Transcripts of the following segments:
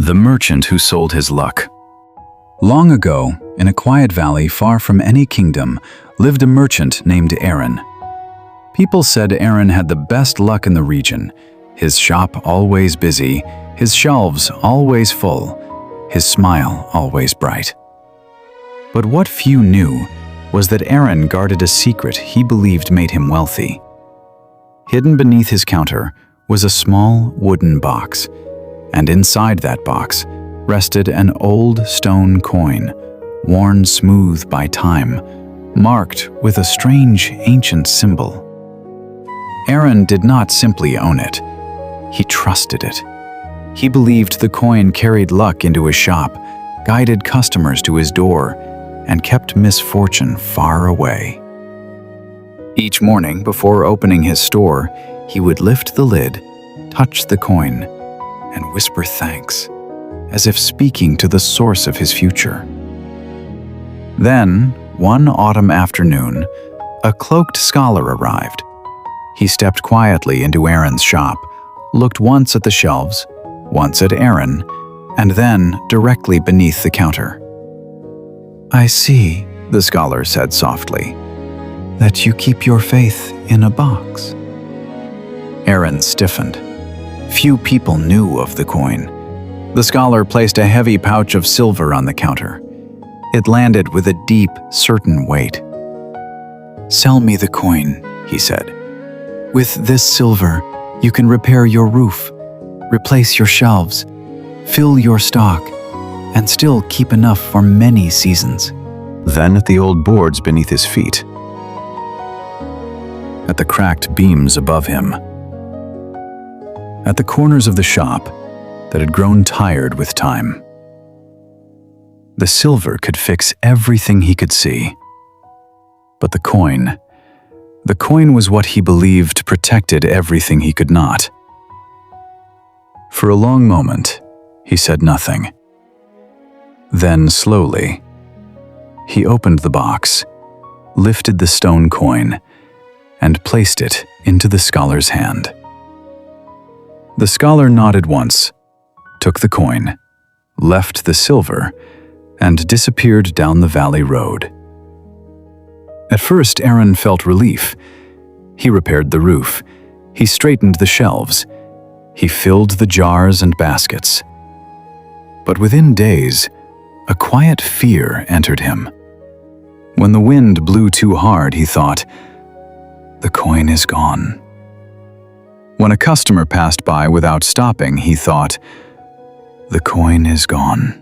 The merchant who sold his luck. Long ago, in a quiet valley far from any kingdom, lived a merchant named Arin. People said Arin had the best luck in the region, his shop always busy, his shelves always full, his smile always bright. But what few knew was that Arin guarded a secret he believed made him wealthy. Hidden beneath his counter was a small wooden box, and inside that box rested an old stone coin, worn smooth by time, marked with a strange ancient symbol. Arin did not simply own it. He trusted it. He believed the coin carried luck into his shop, guided customers to his door, and kept misfortune far away. Each morning before opening his store, he would lift the lid, touch the coin, and whisper thanks, as if speaking to the source of his future. Then, one autumn afternoon, a cloaked scholar arrived. He stepped quietly into Arin's shop, looked once at the shelves, once at Arin, and then directly beneath the counter. "I see," the scholar said softly, "that you keep your faith in a box." Arin stiffened. Few people knew of the coin. The scholar placed a heavy pouch of silver on the counter. It landed with a deep, certain weight. "Sell me the coin," he said. "With this silver, you can repair your roof, replace your shelves, fill your stock, and still keep enough for many seasons." Then at the old boards beneath his feet, at the cracked beams above him, at the corners of the shop that had grown tired with time. The silver could fix everything he could see. But the coin was what he believed protected everything he could not. For a long moment, he said nothing. Then slowly, he opened the box, lifted the stone coin, and placed it into the scholar's hand. The scholar nodded once, took the coin, left the silver, and disappeared down the valley road. At first, Arin felt relief. He repaired the roof. He straightened the shelves. He filled the jars and baskets. But within days, a quiet fear entered him. When the wind blew too hard, he thought, "The coin is gone." When a customer passed by without stopping, he thought, "The coin is gone."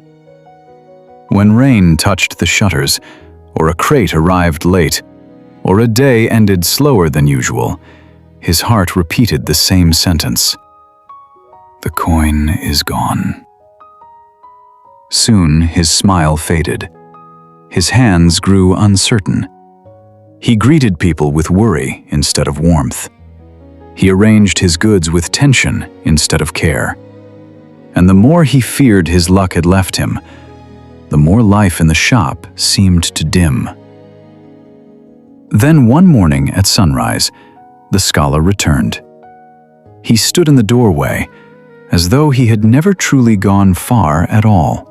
When rain touched the shutters, or a crate arrived late, or a day ended slower than usual, his heart repeated the same sentence, "The coin is gone." Soon his smile faded. His hands grew uncertain. He greeted people with worry instead of warmth. He arranged his goods with tension instead of care. And the more he feared his luck had left him, the more life in the shop seemed to dim. Then one morning at sunrise, the scholar returned. He stood in the doorway, as though he had never truly gone far at all.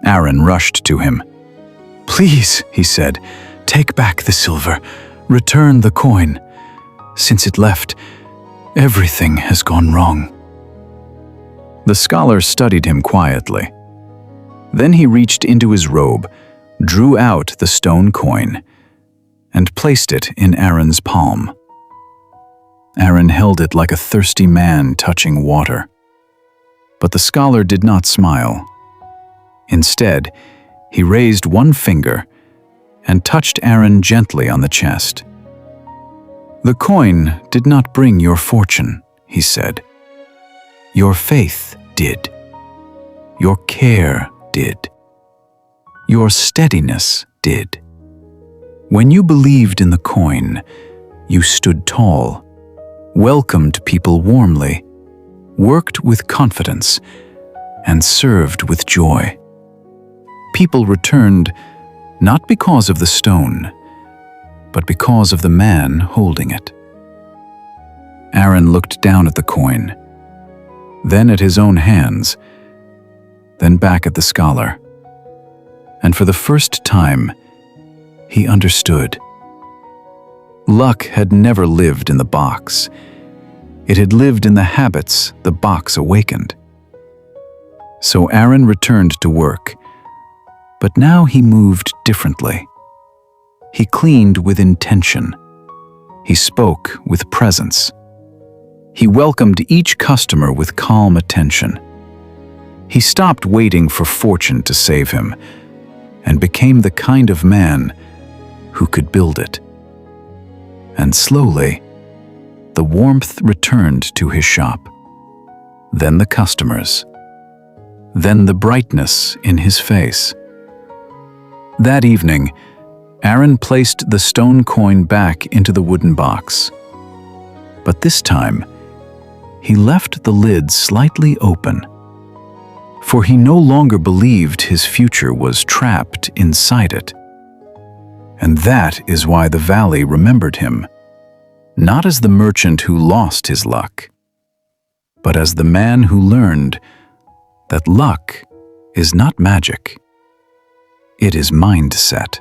Arin rushed to him. "Please," he said, "take back the silver, return the coin. Since it left, everything has gone wrong." The scholar studied him quietly. Then he reached into his robe, drew out the stone coin, and placed it in Arin's palm. Arin held it like a thirsty man touching water. But the scholar did not smile. Instead, he raised one finger and touched Arin gently on the chest. "The coin did not bring your fortune," he said. "Your faith did. Your care did. Your steadiness did. When you believed in the coin, you stood tall, welcomed people warmly, worked with confidence, and served with joy. People returned not because of the stone, but because of the man holding it." Arin looked down at the coin, then at his own hands, then back at the scholar. And for the first time, he understood. Luck had never lived in the box. It had lived in the habits the box awakened. So Arin returned to work, but now he moved differently. He cleaned with intention. He spoke with presence. He welcomed each customer with calm attention. He stopped waiting for fortune to save him and became the kind of man who could build it. And slowly, the warmth returned to his shop. Then the customers. Then the brightness in his face. That evening, Arin placed the stone coin back into the wooden box. But this time, he left the lid slightly open. For he no longer believed his future was trapped inside it. And that is why the valley remembered him, not as the merchant who lost his luck, but as the man who learned that luck is not magic. It is mindset.